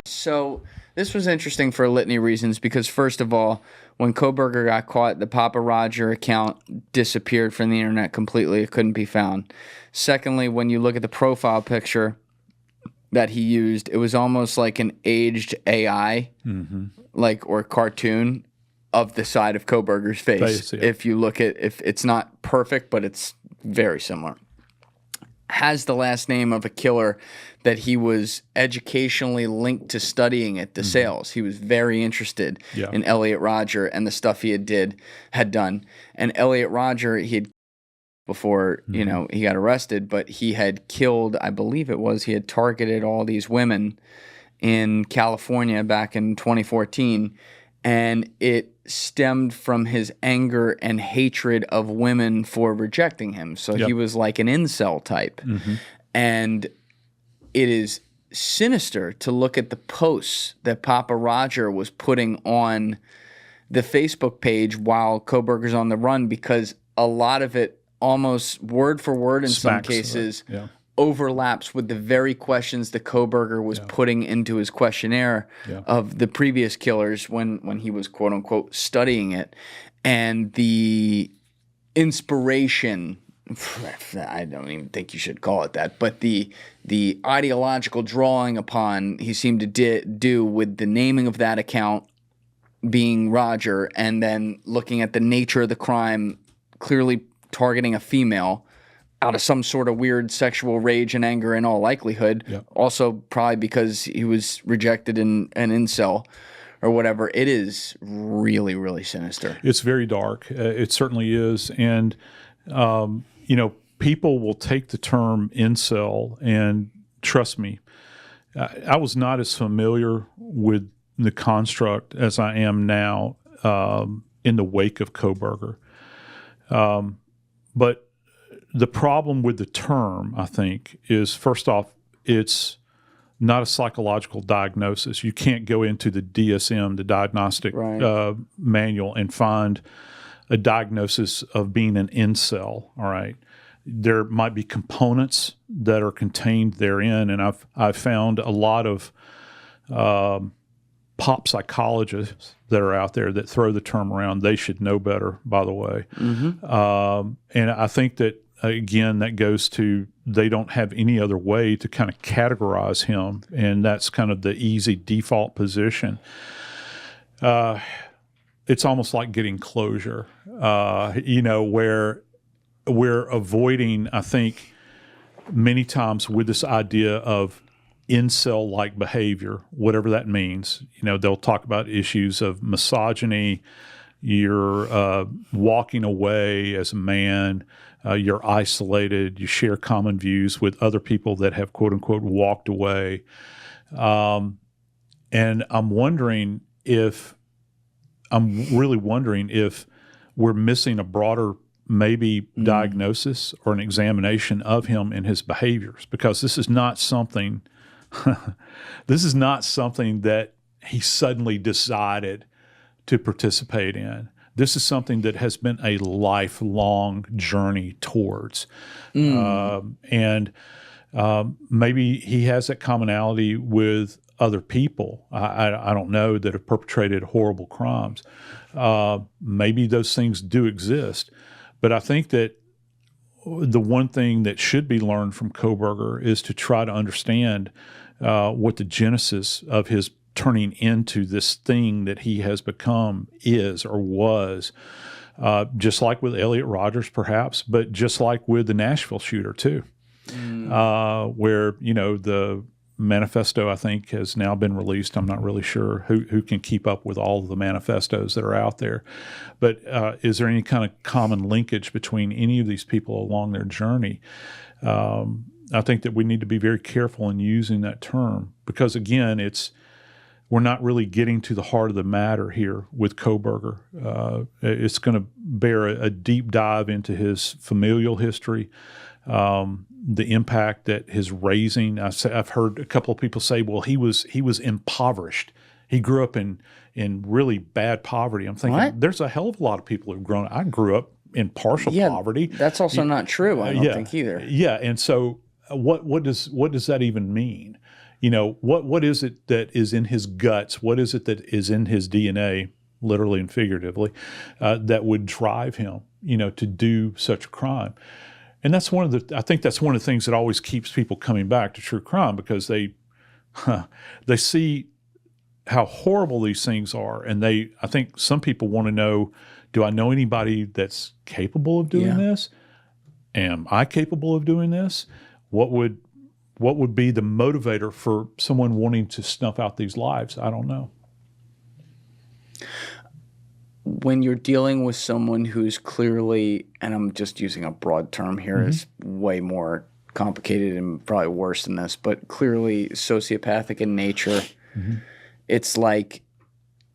So this was interesting for a litany of reasons because, first of all, when Kohberger got caught, the Papa Roger account disappeared from the internet completely. It couldn't be found. Secondly, when you look at the profile picture that he used, it was almost like an aged AI, or cartoon of the side of Kohberger's face. Yeah. If you look at, if it's not perfect, but it's very similar. Has the last name of a killer that he was educationally linked to studying at DeSales. He was very interested in Elliot Rodger and the stuff he had done. And Elliot Rodger, he had before he got arrested, but he had killed, I believe it was, he had targeted all these women in California back in 2014, and it stemmed from his anger and hatred of women for rejecting him. So he was like an incel type. And it is sinister to look at the posts that Papa Roger was putting on the Facebook page while Kohberger's on the run, because a lot of it, almost word for word in some cases, overlaps with the very questions that Kohberger was putting into his questionnaire of the previous killers when he was, quote unquote, studying it. And the inspiration, I don't even think you should call it that, but the ideological drawing upon he seemed to do with the naming of that account being Roger, and then looking at the nature of the crime, clearly targeting a female out of some sort of weird sexual rage and anger in all likelihood. Also probably because he was rejected in an incel or whatever. It is really, really sinister. It's very dark. It certainly is. And, people will take the term incel, and trust me, I was not as familiar with the construct as I am now in the wake of Kohberger. But the problem with the term, I think, is, first off, it's not a psychological diagnosis. You can't go into the DSM, the diagnostic manual, and find a diagnosis of being an incel, all right? There might be components that are contained therein, and I've found a lot of pop psychologists that are out there that throw the term around. They should know better, by the way. And I think that, again, that goes to they don't have any other way to kind of categorize him, and that's kind of the easy default position. It's almost like getting closure, where we're avoiding, I think, many times with this idea of incel-like behavior, whatever that means. They'll talk about issues of misogyny. You're walking away as a man. You're isolated. You share common views with other people that have, quote unquote, walked away. And I'm really wondering if we're missing a broader maybe diagnosis or an examination of him and his behaviors, because this is not something that he suddenly decided to participate in. This is something that has been a lifelong journey towards. And maybe he has that commonality with other people, I don't know, that have perpetrated horrible crimes. Maybe those things do exist. But I think that the one thing that should be learned from Kohberger is to try to understand what the genesis of his turning into this thing that he has become is or was, just like with Elliot Rodgers perhaps, but just like with the Nashville shooter too, where, the manifesto, I think, has now been released. I'm not really sure who can keep up with all of the manifestos that are out there. But is there any kind of common linkage between any of these people along their journey? I think that we need to be very careful in using that term because, again, we're not really getting to the heart of the matter here with Kohberger. It's going to bear a deep dive into his familial history, the impact that his raising. I've heard a couple of people say, well, he was impoverished. He grew up in really bad poverty. I'm thinking, There's a hell of a lot of people who've grown up. I grew up in partial poverty. That's also not true, I don't think either. Yeah, and so what does that even mean? What is it that is in his guts? What is it that is in his DNA, literally and figuratively, that would drive him, to do such a crime? And I think that's one of the things that always keeps people coming back to true crime, because they see how horrible these things are. And I think some people want to know, do I know anybody that's capable of doing this? Am I capable of doing this? What would be the motivator for someone wanting to snuff out these lives? I don't know. When you're dealing with someone who's clearly, and I'm just using a broad term here, it's way more complicated and probably worse than this, but clearly sociopathic in nature, it's like,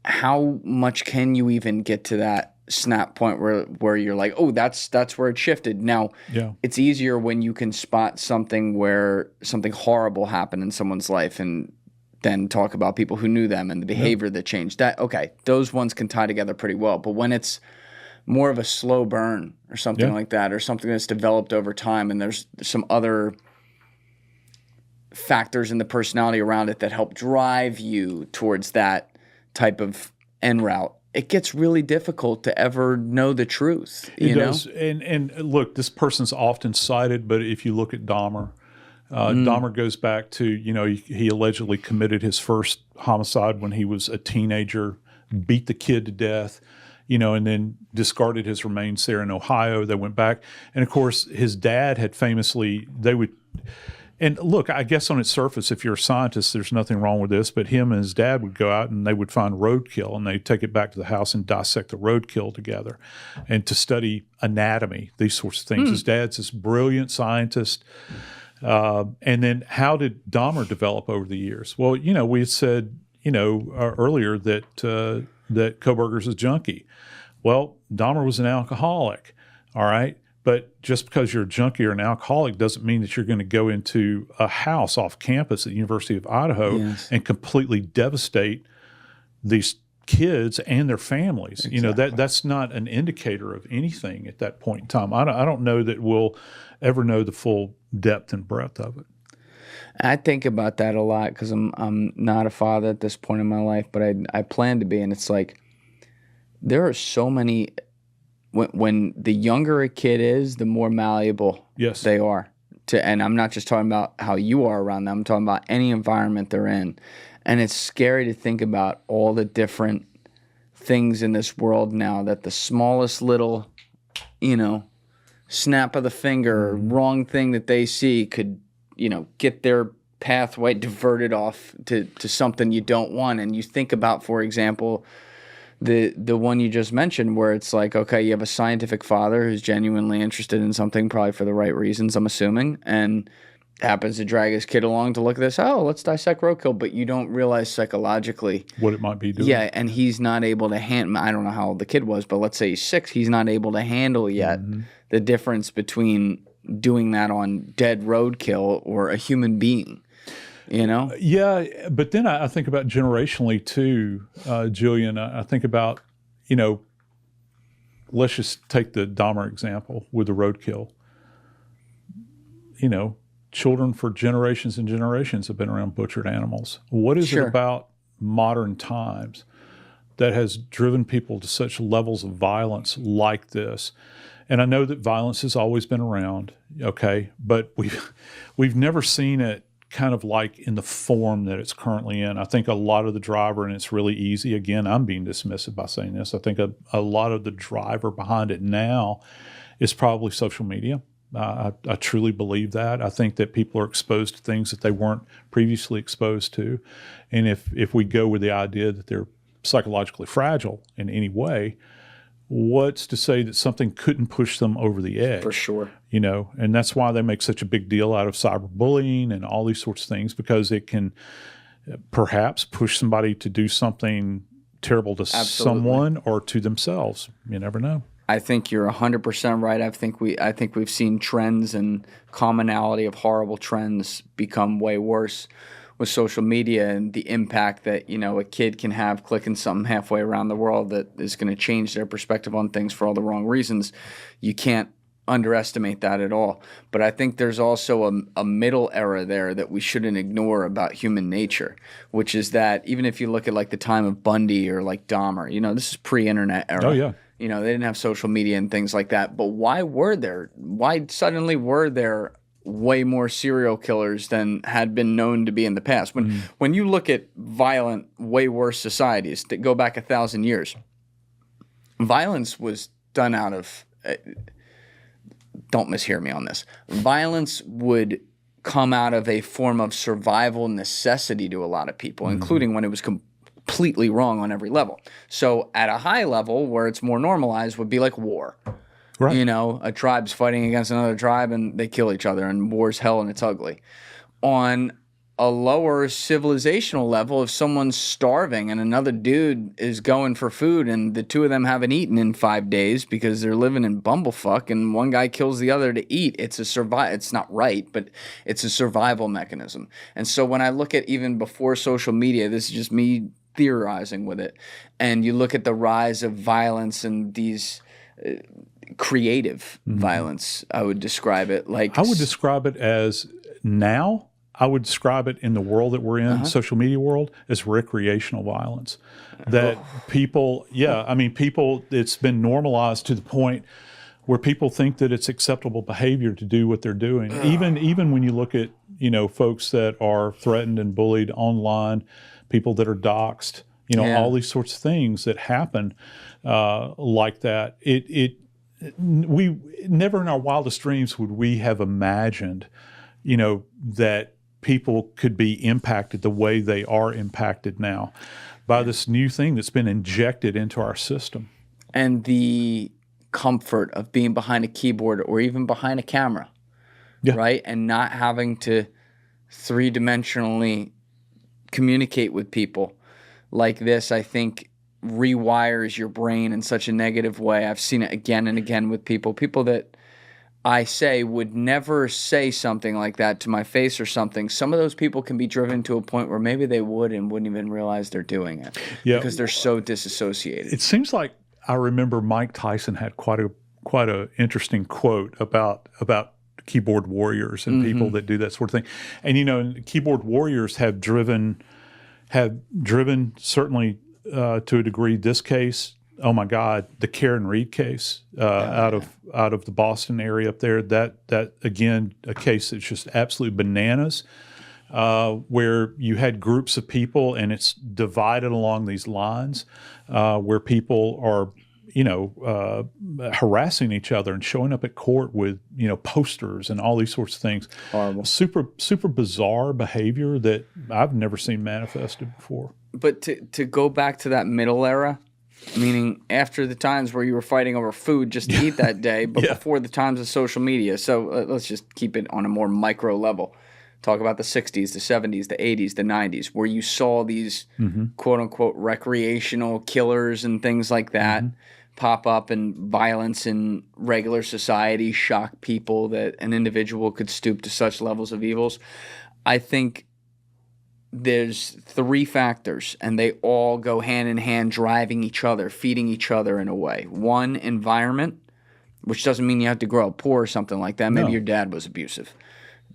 how much can you even get to that snap point where you're like, oh, that's where it shifted. Now, it's easier when you can spot something where something horrible happened in someone's life and then talk about people who knew them and the behavior that changed. Those ones can tie together pretty well. But when it's more of a slow burn or something like that, or something that's developed over time, and there's some other factors in the personality around it that help drive you towards that type of end route, it gets really difficult to ever know the truth. It does. And look, this person's often cited, but if you look at Dahmer, Dahmer goes back to, he allegedly committed his first homicide when he was a teenager, beat the kid to death, and then discarded his remains there in Ohio. They went back. And of course, his dad had famously, and look, I guess on its surface, if you're a scientist, there's nothing wrong with this, but him and his dad would go out and they would find roadkill, and they'd take it back to the house and dissect the roadkill together and to study anatomy, these sorts of things. His dad's this brilliant scientist. And then how did Dahmer develop over the years? Well, we had said, earlier that Kohberger's a junkie. Well, Dahmer was an alcoholic, all right? But just because you're a junkie or an alcoholic doesn't mean that you're going to go into a house off campus at the University of Idaho and completely devastate these kids and their families. Exactly. That's not an indicator of anything at that point in time. I don't know that we'll ever know the full depth and breadth of it. I think about that a lot because I'm not a father at this point in my life, but I plan to be, and it's like there are so many. When the younger a kid is, the more malleable they are. And I'm not just talking about how you are around them. I'm talking about any environment they're in. And it's scary to think about all the different things in this world now that the smallest little, snap of the finger, wrong thing that they see could, get their pathway diverted off to something you don't want. And you think about, for example, the one you just mentioned, where it's like, okay, you have a scientific father who's genuinely interested in something, probably for the right reasons, I'm assuming, and happens to drag his kid along to look at this. Oh, let's dissect roadkill, but you don't realize psychologically what it might be doing. Yeah, and he's not able to handle. I don't know how old the kid was, but let's say he's 6. He's not able to handle yet the difference between doing that on dead roadkill or a human being. Yeah, but then I think about generationally too, Julian. I think about, let's just take the Dahmer example with the roadkill. Children for generations and generations have been around butchered animals. What is it about modern times that has driven people to such levels of violence like this? And I know that violence has always been around, okay, but we've never seen it kind of like in the form that it's currently in. I think a lot of the driver, and it's really easy, again, I'm being dismissive by saying this, I think a lot of the driver behind it now is probably social media. I truly believe that. I think that people are exposed to things that they weren't previously exposed to. And if we go with the idea that they're psychologically fragile in any way, what's to say that something couldn't push them over the edge? For sure. And that's why they make such a big deal out of cyberbullying and all these sorts of things, because it can perhaps push somebody to do something terrible to someone or to themselves. You never know. I think you're 100% right. I think we've seen trends and commonality of horrible trends become way worse with social media and the impact that a kid can have clicking something halfway around the world that is going to change their perspective on things for all the wrong reasons. You can't underestimate that at all. But I think there's also a middle era there that we shouldn't ignore about human nature, which is that even if you look at like the time of Bundy or like Dahmer, you know, this is pre-internet era. Oh, yeah. You know, they didn't have social media and things like that. But why suddenly were there way more serial killers than had been known to be in the past? When you look at violent, way worse societies that go back 1,000 years, violence was done out of don't mishear me on this. Violence would come out of a form of survival necessity to a lot of people, including when it was completely wrong on every level. So at a high level where it's more normalized would be like war. Right. You know, a tribe's fighting against another tribe and they kill each other, and war's hell and it's ugly. On a lower civilizational level, if someone's starving and another dude is going for food and the two of them haven't eaten in 5 days because they're living in bumblefuck and one guy kills the other to eat, it's not right, but it's a survival mechanism. And so when I look at even before social media, this is just me theorizing with it, and you look at the rise of violence and these creative violence, I would describe it like... I would describe it as now... I would describe it in the world that we're in, social media world, as recreational violence. That people, it's been normalized to the point where people think that it's acceptable behavior to do what they're doing. Even when you look at, folks that are threatened and bullied online, people that are doxxed, all these sorts of things that happen like that. We never in our wildest dreams would we have imagined, that people could be impacted the way they are impacted now by this new thing that's been injected into our system. And the comfort of being behind a keyboard or even behind a camera, right? And not having to three-dimensionally communicate with people like this, I think, rewires your brain in such a negative way. I've seen it again and again with people that I say would never say something like that to my face or something. Some of those people can be driven to a point where maybe they would and wouldn't even realize they're doing it because they're so disassociated. It seems like I remember Mike Tyson had quite a interesting quote about keyboard warriors and people that do that sort of thing. And keyboard warriors have driven certainly to a degree this case. Oh my God, the Karen Reed case out of the Boston area up there. That again, a case that's just absolutely bananas, where you had groups of people and it's divided along these lines, where people are, harassing each other and showing up at court with, posters and all these sorts of things. Horrible. Super bizarre behavior that I've never seen manifested before. But to go back to that middle era, meaning after the times where you were fighting over food just to eat that day, but before the times of social media. So let's just keep it on a more micro level. Talk about the 60s, the 70s, the 80s, the 90s, where you saw these quote-unquote recreational killers and things like that pop up, and violence in regular society shock people that an individual could stoop to such levels of evils. I think there's three factors, and they all go hand in hand, driving each other, feeding each other in a way. One, environment, which doesn't mean you have to grow up poor or something like that. Maybe your dad was abusive.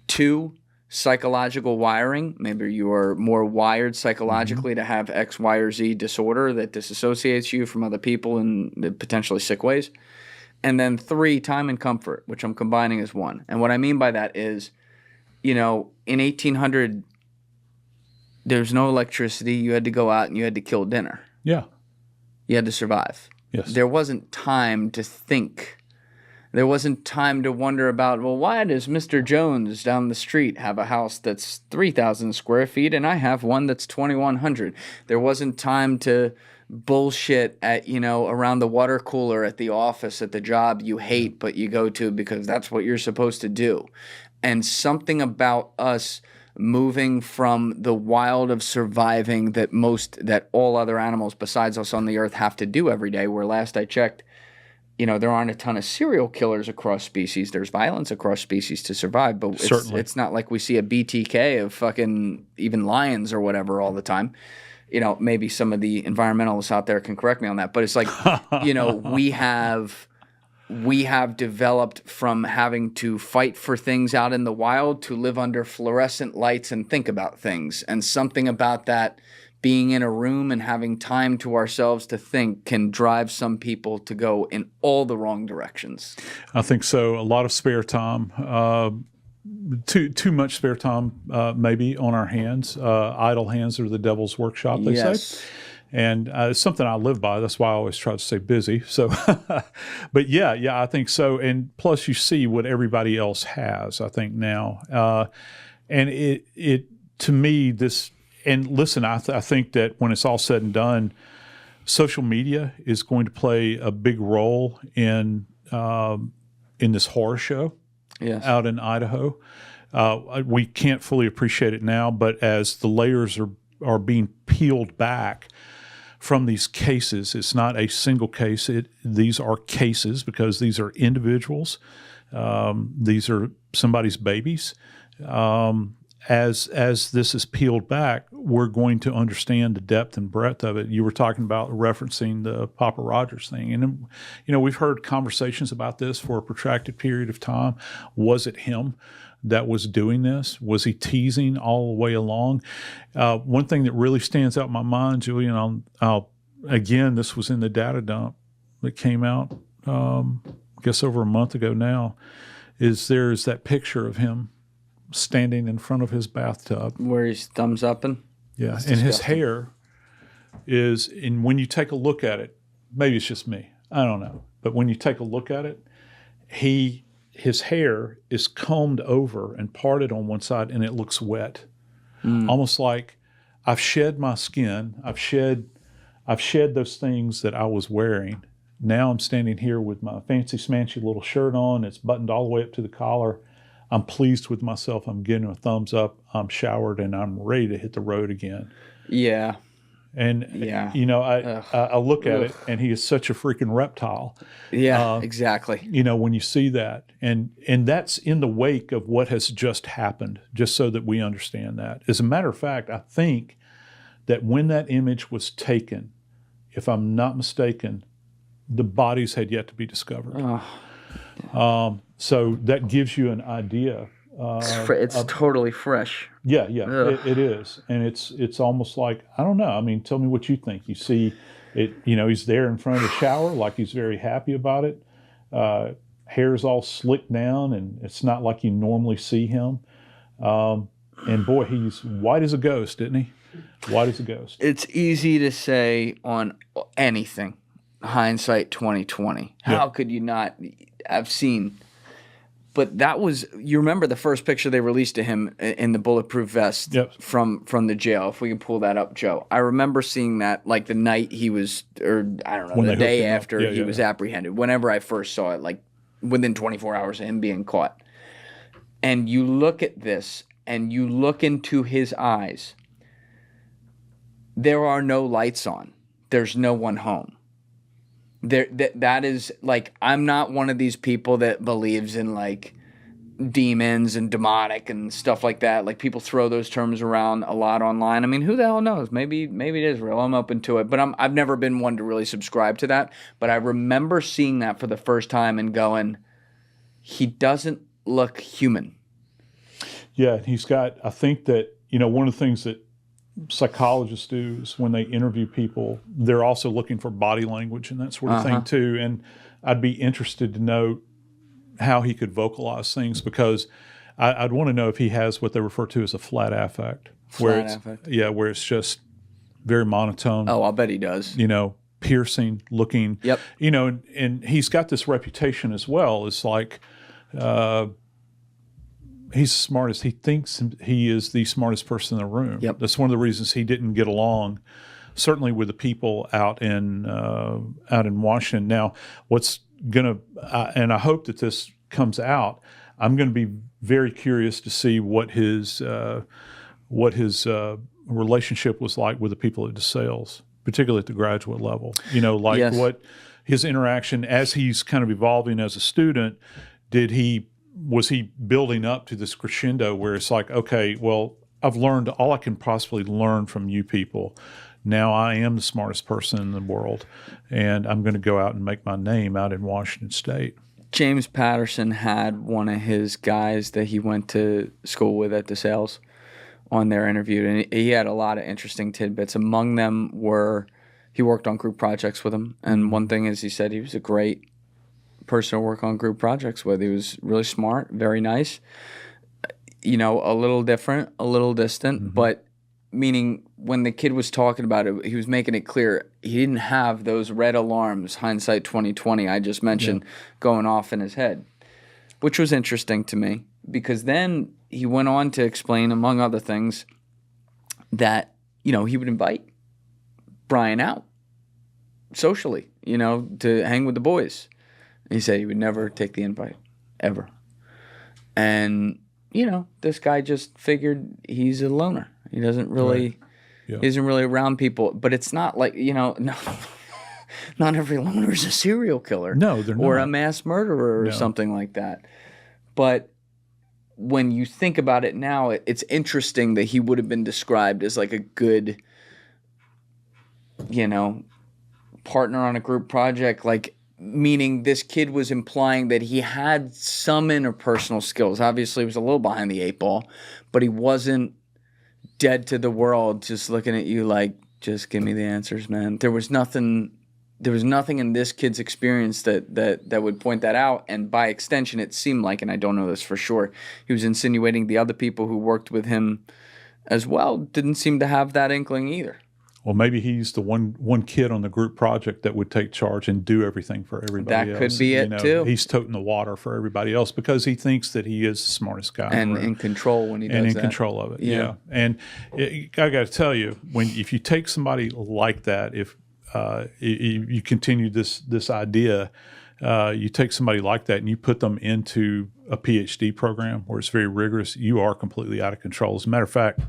Two, psychological wiring. Maybe you are more wired psychologically to have X, Y, or Z disorder that disassociates you from other people in potentially sick ways. And then three, time and comfort, which I'm combining as one. And what I mean by that is, in 1800, there's no electricity. You had to go out and you had to kill dinner. Yeah. You had to survive. Yes. There wasn't time to think. There wasn't time to wonder about, well, why does Mr. Jones down the street have a house that's 3,000 square feet and I have one that's 2,100? There wasn't time to bullshit at, around the water cooler at the office, at the job you hate but you go to because that's what you're supposed to do. And something about us moving from the wild of surviving that all other animals besides us on the earth have to do every day, where last I checked, there aren't a ton of serial killers across species. There's violence across species to survive, but it's not like we see a BTK of fucking even lions or whatever all the time. Maybe some of the environmentalists out there can correct me on that, but it's like, we have we have developed from having to fight for things out in the wild to live under fluorescent lights and think about things. And something about that being in a room and having time to ourselves to think can drive some people to go in all the wrong directions. I think so. A lot of spare time, too much spare time, maybe on our hands. Idle hands are the devil's workshop, they say. And it's something I live by. That's why I always try to stay busy. So, but yeah, I think so. And plus, you see what everybody else has, I think, now. And it to me, this, and listen, I think that when it's all said and done, social media is going to play a big role in this horror show out in Idaho. We can't fully appreciate it now, but as the layers are being peeled back from these cases, it's not a single case. These are cases because these are individuals. These are somebody's babies. As this is peeled back, we're going to understand the depth and breadth of it. You were talking about referencing the Papa Rogers thing. And, we've heard conversations about this for a protracted period of time. Was it him that was doing this? Was he teasing all the way along? One thing that really stands out in my mind, Julian, again, this was in the data dump that came out, I guess over a month ago now, is there's that picture of him standing in front of his bathtub. Where he's thumbs upping? Yeah, and his hair is, and when you take a look at it, maybe it's just me, I don't know, but when you take a look at it, his hair is combed over and parted on one side, and it looks wet, almost like I've shed my skin. I've shed those things that I was wearing. Now I'm standing here with my fancy smancy little shirt on. It's buttoned all the way up to the collar. I'm pleased with myself. I'm getting a thumbs up. I'm showered, and I'm ready to hit the road again. Yeah. And, I look at it, and he is such a freaking reptile. Yeah, exactly. When you see that. And that's in the wake of what has just happened, just so that we understand that. As a matter of fact, I think that when that image was taken, if I'm not mistaken, the bodies had yet to be discovered. So that gives you an idea. It's totally fresh. Yeah, it is. And it's almost like, I don't know. I mean, tell me what you think. You see it, he's there in front of the shower, like he's very happy about it. Hair's all slicked down, and it's not like you normally see him. And boy, he's white as a ghost, isn't he? White as a ghost. It's easy to say on anything, hindsight 2020. How could you not have seen? But that was, you remember the first picture they released of him in the bulletproof vest from the jail. If we can pull that up, Joe. I remember seeing that like the night he was, or I don't know, the day after he was apprehended. Whenever I first saw it, like within 24 hours of him being caught. And you look at this and you look into his eyes. There are no lights on. There's no one home. That is like, I'm not one of these people that believes in like demons and demonic and stuff like that. Like people throw those terms around a lot online. I mean, who the hell knows? Maybe it is real. I'm open to it, but I've never been one to really subscribe to that. But I remember seeing that for the first time and going, he doesn't look human. Yeah, he's got, I think that, one of the things that psychologists do is when they interview people, they're also looking for body language and that sort of thing too. And I'd be interested to know how he could vocalize things, because I'd want to know if he has what they refer to as a flat affect. Where it's just very monotone. Oh, I'll bet he does. Piercing looking. Yep. And he's got this reputation as well. It's like he's the smartest. He thinks he is the smartest person in the room. Yep. That's one of the reasons he didn't get along, certainly with the people out in Washington. Now, what's gonna and I hope that this comes out. I'm going to be very curious to see what his relationship was like with the people at DeSales, particularly at the graduate level. What his interaction as he's kind of evolving as a student. Was he building up to this crescendo where it's like, okay, well, I've learned all I can possibly learn from you people. now I am the smartest person in the world, and I'm going to go out and make my name out in Washington State. James Patterson had one of his guys that he went to school with at DeSales on their interview, and he had a lot of interesting tidbits. Among them were he worked on group projects with him, and one thing is he said he was a great person to work on group projects with. He was really smart, very nice, a little different, a little distant, but meaning when the kid was talking about it, he was making it clear he didn't have those red alarms, hindsight 2020 I just mentioned, going off in his head, which was interesting to me because then he went on to explain, among other things, that, he would invite Bryan out socially, to hang with the boys. And he said he would never take the invite, ever. And, this guy just figured he's a loner. He doesn't really, isn't really around people. But it's not like, no, not every loner is a serial killer. No, they're not. Or a mass murderer or something like that. But when you think about it now, it's interesting that he would have been described as like a good, partner on a group project, like meaning this kid was implying that he had some interpersonal skills. Obviously, he was a little behind the eight ball, but he wasn't dead to the world just looking at you like, just give me the answers, man. There was nothing in this kid's experience that would point that out, and by extension, it seemed like, and I don't know this for sure, he was insinuating the other people who worked with him as well didn't seem to have that inkling either. Well, maybe he's the one kid on the group project that would take charge and do everything for everybody else. That could be it, too. He's toting the water for everybody else because he thinks that he is the smartest guy. And in control when he does that. And in control of it, yeah. And I got to tell you, if you take somebody like that, if you continue this idea, you take somebody like that and you put them into a PhD program where it's very rigorous, you are completely out of control. As a matter of fact,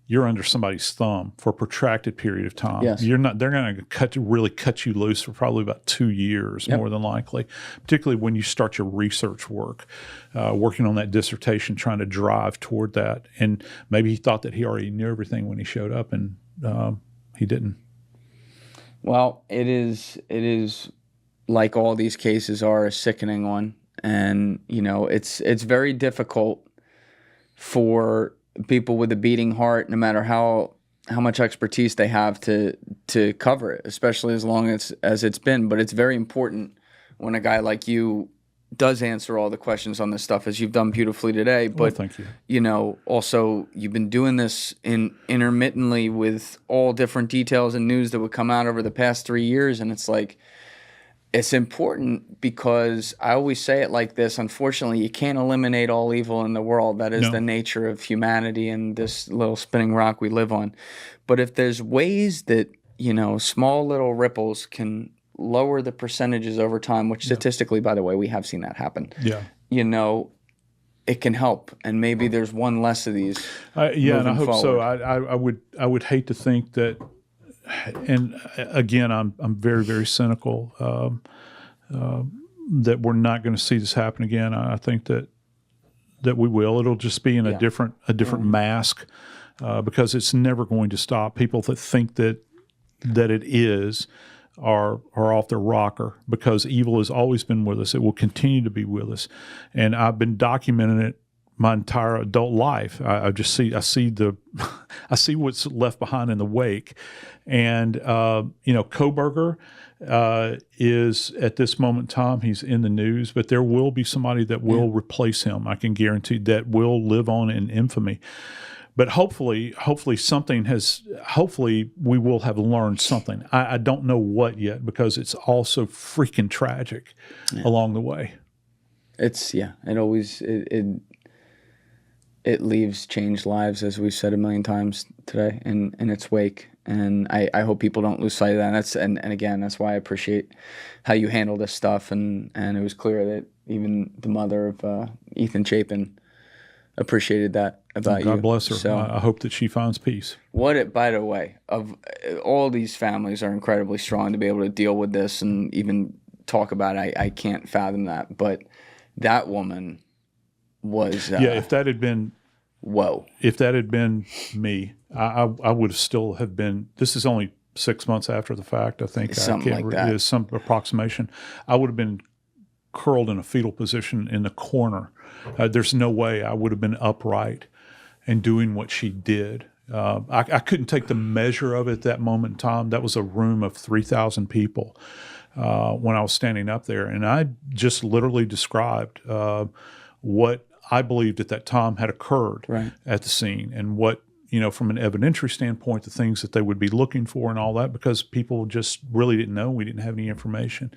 you're under somebody's thumb for a protracted period of time. Yes. They're going to really cut you loose for probably about 2 years, more than likely, particularly when you start your research work, working on that dissertation, trying to drive toward that. And maybe he thought that he already knew everything when he showed up, and he didn't. Well, it is like all these cases are, a sickening one. And, it's very difficult for people with a beating heart, no matter how much expertise they have to cover it, especially as long as it's been. But it's very important when a guy like you does answer all the questions on this stuff, as you've done beautifully today. But, well, thank you. Also you've been doing this intermittently with all different details and news that would come out over the past 3 years. And it's like, it's important because I always say it like this. Unfortunately, you can't eliminate all evil in the world. That is the nature of humanity and this little spinning rock we live on. But if there's ways that, small little ripples can lower the percentages over time, which statistically, by the way, we have seen that happen. Yeah. It can help. And maybe there's one less of these. And I hope forward. so. I would hate to think that. And again, I'm very, very cynical that we're not going to see this happen again. I think that we will. It'll just be in a different mask because it's never going to stop. People that think that it is are off their rocker because evil has always been with us. It will continue to be with us, and I've been documenting it my entire adult life. I see what's left behind in the wake. And, Kohberger is at this moment in time, he's in the news, but there will be somebody that will replace him. I can guarantee that will live on in infamy. But hopefully we will have learned something. I don't know what yet because it's all so freaking tragic along the way. It leaves changed lives, as we've said a million times today, in its wake. And I hope people don't lose sight of that. And again, that's why I appreciate how you handle this stuff. And it was clear that even the mother of Ethan Chapin appreciated that about you. God bless her. So, I hope that she finds peace. By the way, of all these families are incredibly strong to be able to deal with this and even talk about it. I can't fathom that. But that woman was... if that had been Whoa. If that had been me, I would have still have been. This is only 6 months after the fact. I think Something like that. Is some approximation. I would have been curled in a fetal position in the corner. There's no way I would have been upright and doing what she did. I couldn't take the measure of it at that moment in time. That was a room of 3,000 people when I was standing up there. And I just literally described what I believed at that time had occurred at the scene, and what, from an evidentiary standpoint, the things that they would be looking for and all that, because people just really didn't know. We didn't have any information.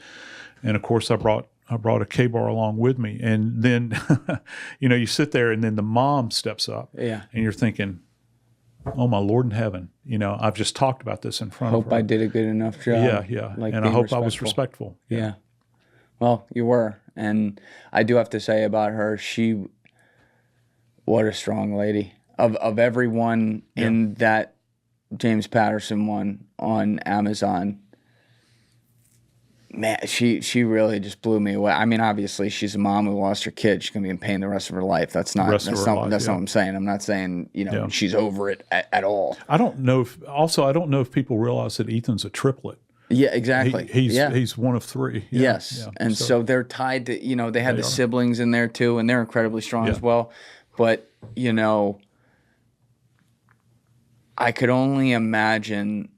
And of course, I brought a K-bar along with me. And then, you sit there, and then the mom steps up. Yeah. And you're thinking, oh, my Lord in heaven, I've just talked about this in front of her. Hope I did a good enough job. Yeah. Like, and I hope I was respectful. Yeah. Well, you were. And I do have to say about her, what a strong lady. Of everyone in that James Patterson one on Amazon, man, she really just blew me away. I mean, obviously, she's a mom who lost her kid. She's gonna be in pain the rest of her life. That's not what I'm saying. I'm not saying she's over it at all. I don't know if people realize that Ethan's a triplet. Yeah, exactly. He's one of three. Yeah, yes, yeah. And so they're tied to they had the siblings in there too, and they're incredibly strong as well. But I could only imagine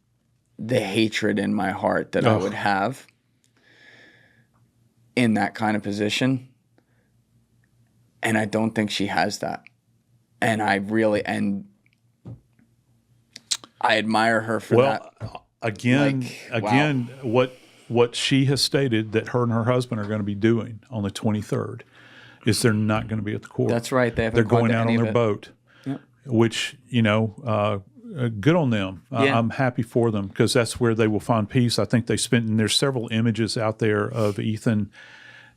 the hatred in my heart that I would have in that kind of position. And I don't think she has that. And I admire her for that. Again, what she has stated that her and her husband are going to be doing on the 23rd is they're not going to be at the court. That's right. They're going out on their boat, which, good on them. I'm happy for them, because that's where they will find peace. I think and there's several images out there of Ethan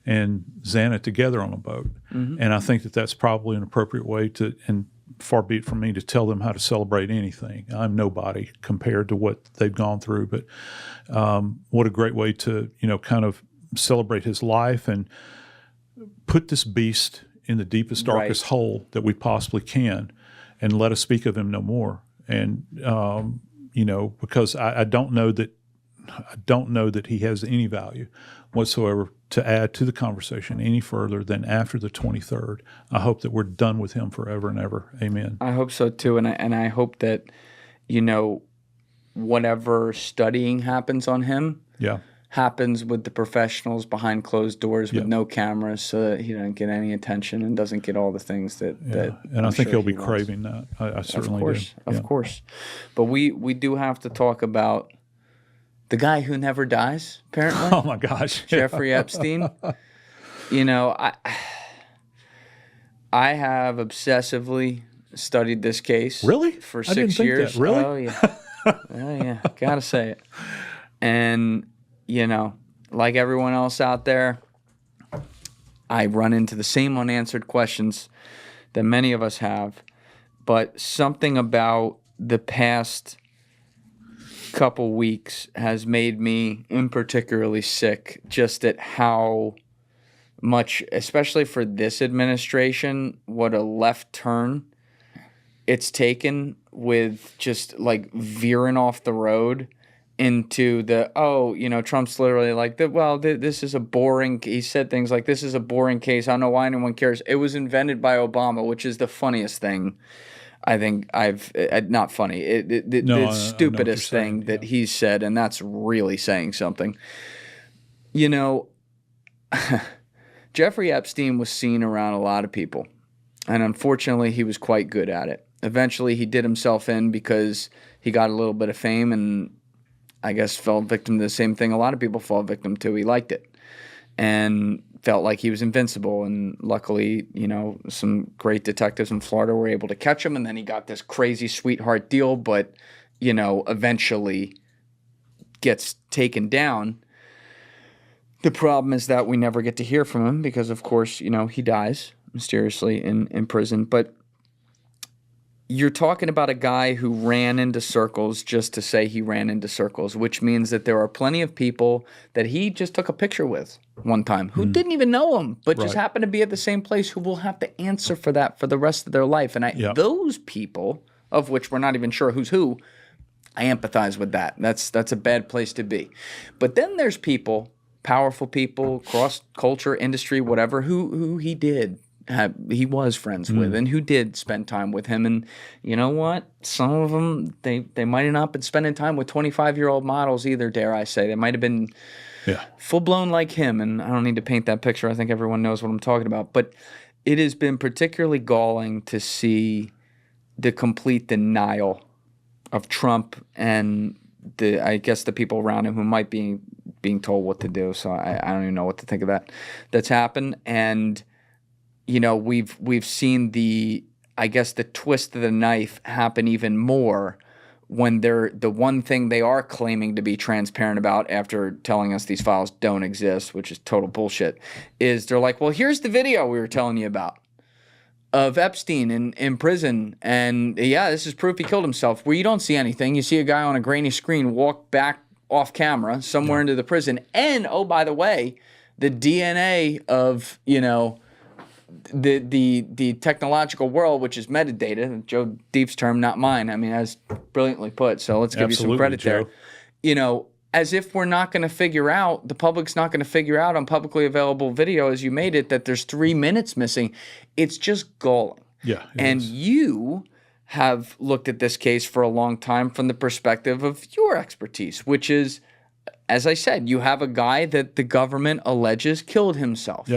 and Xana together on a boat. Mm-hmm. And I think that that's probably an appropriate way and far be it from me to tell them how to celebrate anything. I'm nobody compared to what they've gone through, but what a great way to, kind of celebrate his life and put this beast in the deepest, darkest hole that we possibly can, and let us speak of him no more. And because I don't know that he has any value whatsoever to add to the conversation any further than after the 23rd. I hope that we're done with him forever and ever. Amen. I hope so too, and I hope that whatever studying happens on him. Happens with the professionals behind closed doors with no cameras, so that he doesn't get any attention and doesn't get all the things that and I think he'll be craving that. I certainly do. Of course. But we do have to talk about the guy who never dies, apparently. Oh, my gosh. Jeffrey Epstein. I have obsessively studied this case. Really? For 6 I didn't think years. That. Really? Oh, yeah. Oh, yeah. Gotta say it. And like everyone else out there, I run into the same unanswered questions that many of us have. But something about the past couple weeks has made me particularly sick, just at how much, especially for this administration, what a left turn it's taken with just like veering off the road into Trump's literally like, this is a boring, he said things like, this is a boring case. I don't know why anyone cares. It was invented by Obama, which is the funniest thing I think not funny, the stupidest thing that he's said, and that's really saying something. Jeffrey Epstein was seen around a lot of people, and unfortunately he was quite good at it. Eventually he did himself in because he got a little bit of fame, and I guess fell victim to the same thing a lot of people fall victim to. He liked it and felt like he was invincible. And luckily, some great detectives in Florida were able to catch him. And then he got this crazy sweetheart deal, but, eventually gets taken down. The problem is that we never get to hear from him because, of course, he dies mysteriously in prison. But, you're talking about a guy who ran into circles just to say he ran into circles, which means that there are plenty of people that he just took a picture with one time who didn't even know him, but just happened to be at the same place, who will have to answer for that for the rest of their life. And those people, of which we're not even sure who's who, I empathize with that. That's a bad place to be. But then there's people, powerful people, cross culture, industry, whatever, who he was friends with and who did spend time with him. And you know what? Some of them, they might have not been spending time with 25-year-old models either, dare I say. They might have been full-blown like him. And I don't need to paint that picture. I think everyone knows what I'm talking about. But it has been particularly galling to see the complete denial of Trump and I guess the people around him who might be being told what to do. So I don't even know what to think of that. That's happened. And you know, we've seen the twist of the knife happen even more when the one thing they are claiming to be transparent about after telling us these files don't exist, which is total bullshit, is they're like, well, here's the video we were telling you about of Epstein in prison. And yeah, this is proof he killed himself. Where you don't see anything. You see a guy on a grainy screen walk back off camera somewhere into the prison. And, oh, by the way, the DNA of, you know, the technological world, which is metadata, Joe Deep's term, not mine. I mean, that's brilliantly put. So let's give you some credit there. You know, as if we're not going to figure out, the public's not going to figure out on publicly available video as you made it that there's 3 minutes missing. It's just galling. Yeah. And you have looked at this case for a long time from the perspective of your expertise, which is, as I said, you have a guy that the government alleges killed himself.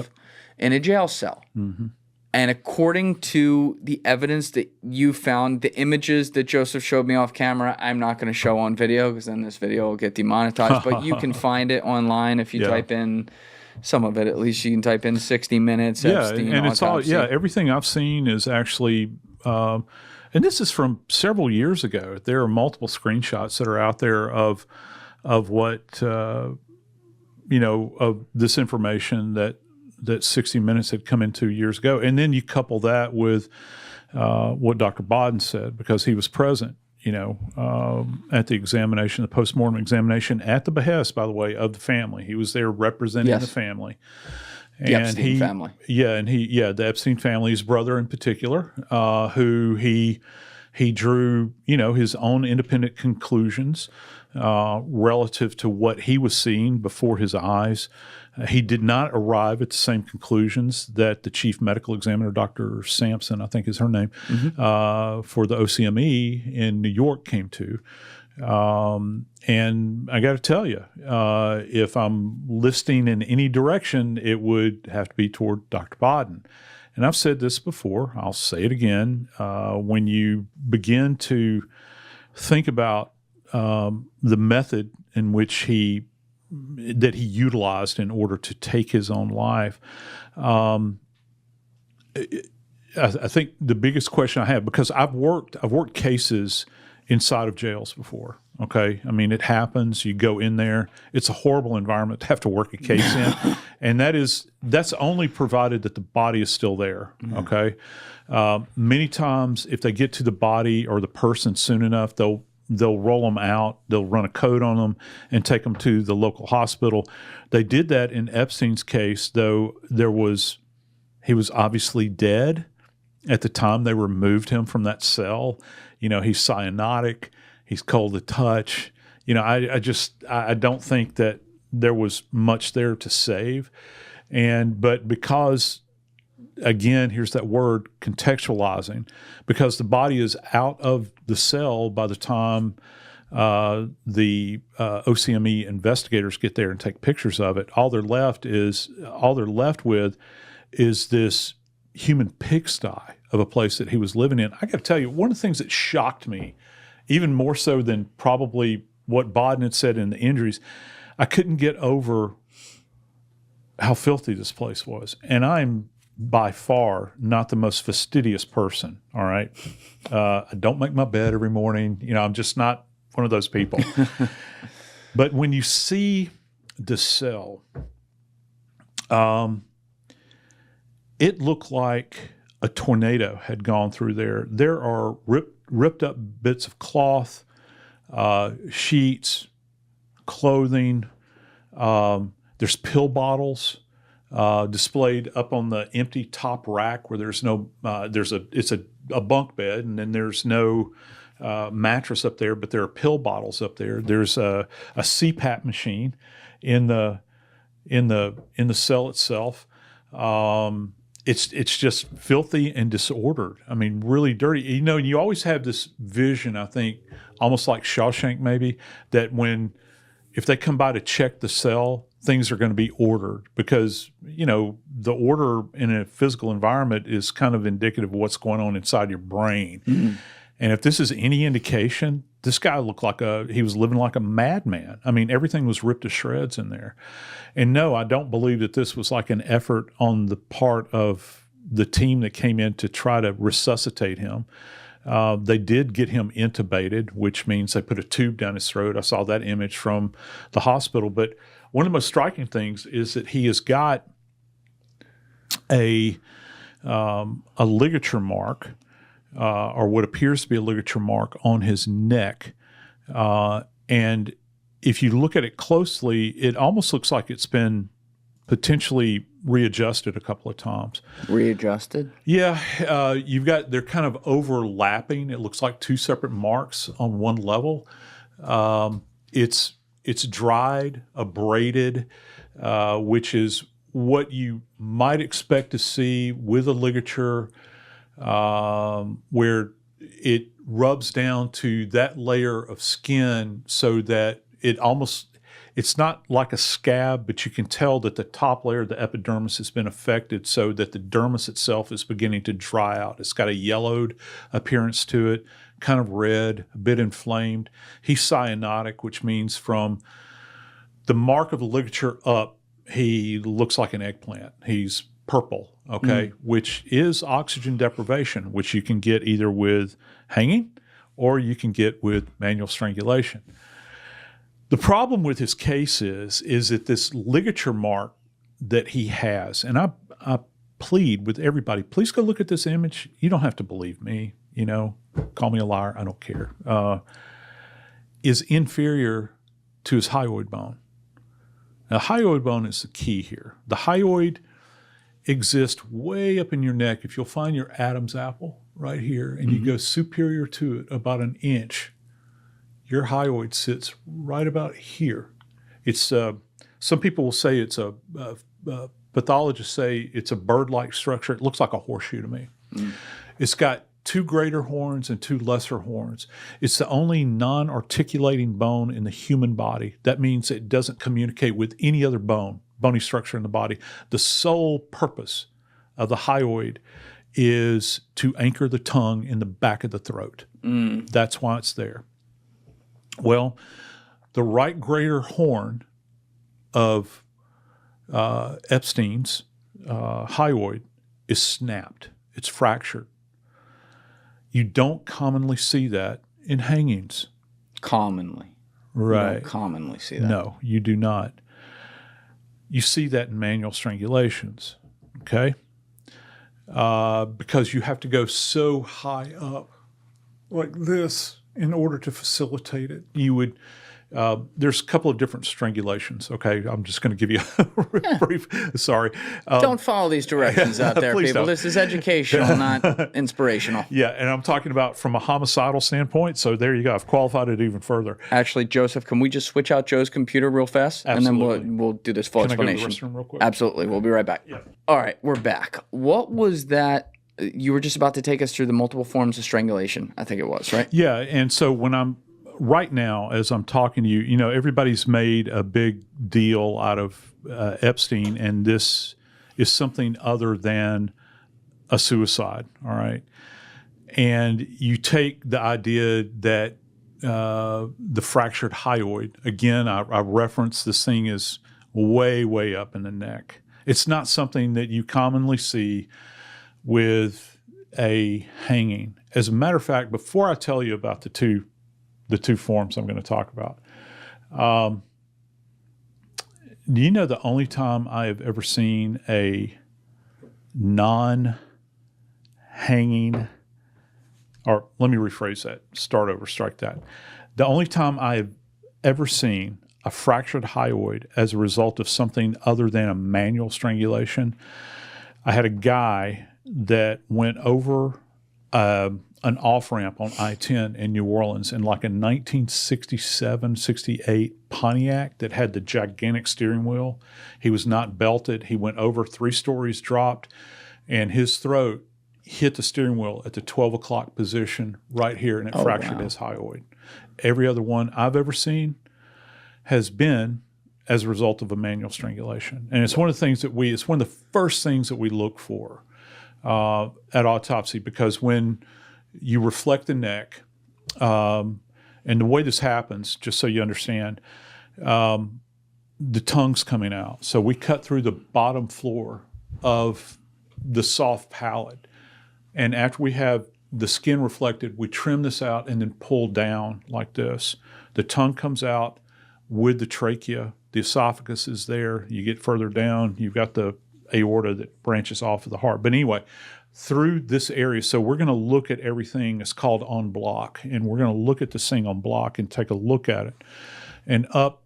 In a jail cell. And according to the evidence that you found, the images that Joseph showed me off camera, I'm not going to show on video because then this video will get demonetized. But you can find it online if you type in some of it. At least you can type in 60 minutes. Epstein, and it's autopsy. Everything I've seen is actually, and this is from several years ago. There are multiple screenshots that are out there of what you know, of this information that 60 Minutes had come into years ago. And then you couple that with what Dr. Bodden said, because he was present, you know, at the examination, the postmortem examination, at the behest, by the way, of the family. He was there representing the family. The Epstein family. The Epstein family, his brother in particular, who he drew, you know, his own independent conclusions relative to what he was seeing before his eyes. He did not arrive at the same conclusions that the chief medical examiner, Dr. Sampson, I think is her name, for the OCME in New York came to. And I got to tell you, if I'm listing in any direction, it would have to be toward Dr. Bodden. And I've said this before, I'll say it again. When you begin to think about the method in which he utilized in order to take his own life, I think the biggest question I have, because I've worked cases inside of jails before. Okay, I mean, it happens. You go in there; it's a horrible environment to have to work a case in, and that's only provided that the body is still there. Okay, many times if they get to the body or the person soon enough, they'll roll them out, they'll run a code on them and take them to the local hospital. They did that in Epstein's case, though he was obviously dead at the time they removed him from that cell. You know, he's cyanotic, he's cold to touch. You know, I don't think that there was much there to save. But because, again, here's that word, contextualizing, because the body is out of the cell by the time the OCME investigators get there and take pictures of it. All they're left with is this human pigsty of a place that he was living in. I got to tell you, one of the things that shocked me, even more so than probably what Bodden had said in the injuries, I couldn't get over how filthy this place was. And I'm by far not the most fastidious person, all right? I don't make my bed every morning. You know, I'm just not one of those people. But when you see the cell, it looked like a tornado had gone through there. There are ripped up bits of cloth, sheets, clothing. There's pill bottles displayed up on the empty top rack where there's no. It's a bunk bed, and then there's no mattress up there, but there are pill bottles up there. There's a CPAP machine in the cell itself. It's just filthy and disordered. I mean, really dirty. You know, you always have this vision, I think, almost like Shawshank maybe, that if they come by to check the cell, things are going to be ordered because, you know, the order in a physical environment is kind of indicative of what's going on inside your brain. Mm-hmm. And if this is any indication, this guy looked like he was living like a madman. I mean, everything was ripped to shreds in there. And no, I don't believe that this was like an effort on the part of the team that came in to try to resuscitate him. They did get him intubated, which means they put a tube down his throat. I saw that image from the hospital. But one of the most striking things is that he has got a ligature mark, or what appears to be a ligature mark on his neck. And if you look at it closely, it almost looks like it's been potentially readjusted a couple of times. Readjusted? Yeah. They're kind of overlapping. It looks like two separate marks on one level. It's dried, abraded, which is what you might expect to see with a ligature, where it rubs down to that layer of skin so that it's not like a scab, but you can tell that the top layer of the epidermis has been affected so that the dermis itself is beginning to dry out. It's got a yellowed appearance to it, kind of red, a bit inflamed. He's cyanotic, which means from the mark of the ligature up, he looks like an eggplant. He's purple, okay, which is oxygen deprivation, which you can get either with hanging or you can get with manual strangulation. The problem with his case is that this ligature mark that he has, and I plead with everybody, please go look at this image. You don't have to believe me, call me a liar, I don't care, is inferior to his hyoid bone. Now, hyoid bone is the key here. The hyoid exists way up in your neck. If you'll find your Adam's apple right here and you go superior to it about an inch, your hyoid sits right about here. It's some people will say it's pathologists say it's a bird-like structure. It looks like a horseshoe to me. It's got two greater horns and two lesser horns. It's the only non-articulating bone in the human body. That means it doesn't communicate with any other bony structure in the body. The sole purpose of the hyoid is to anchor the tongue in the back of the throat. That's why it's there. Well, the right greater horn of Epstein's hyoid is snapped. It's fractured. You don't commonly see that in hangings. Commonly. Right. You don't commonly see that. No, you do not. You see that in manual strangulations, okay? Because you have to go so high up like this in order to facilitate it. You would, there's a couple of different strangulations, okay? I'm just going to give you a brief, sorry. Don't follow these directions out there, people. Don't. This is educational, not inspirational. Yeah, and I'm talking about from a homicidal standpoint, so there you go. I've qualified it even further. Actually, Joseph, can we just switch out Joe's computer real fast? Absolutely. And then we'll do this full explanation. Can I go to the restroom real quick? Absolutely. We'll be right back. Yeah. All right, we're back. What was that? You were just about to take us through the multiple forms of strangulation, I think it was, right? Yeah, and so right now, as I'm talking to you, everybody's made a big deal out of Epstein, and this is something other than a suicide, all right? And you take the idea that the fractured hyoid, again, I reference this thing is way, way up in the neck. It's not something that you commonly see with a hanging. As a matter of fact, before I tell you about the two forms I'm going to talk about, do you know the only time I have ever seen a non-Epstein hanging, or let me rephrase that, start over, strike that. The only time I have ever seen a fractured hyoid as a result of something other than a manual strangulation, I had a guy that went over an off-ramp on I-10 in New Orleans in like a 1967, 68 Pontiac that had the gigantic steering wheel. He was not belted. He went over 3 stories, dropped, and his throat hit the steering wheel at the 12 o'clock position right here, and it fractured his hyoid. Every other one I've ever seen has been as a result of a manual strangulation. And it's one of the things that it's one of the first things that we look for at autopsy, because when you reflect the neck, and the way this happens, just so you understand, the tongue's coming out. So we cut through the bottom floor of the soft palate. And after we have the skin reflected, we trim this out and then pull down like this. The tongue comes out with the trachea. The esophagus is there. You get further down, you've got the aorta that branches off of the heart. But anyway, through this area, so we're going to look at everything. It's called en bloc, and we're going to look at this thing en bloc and take a look at it. And up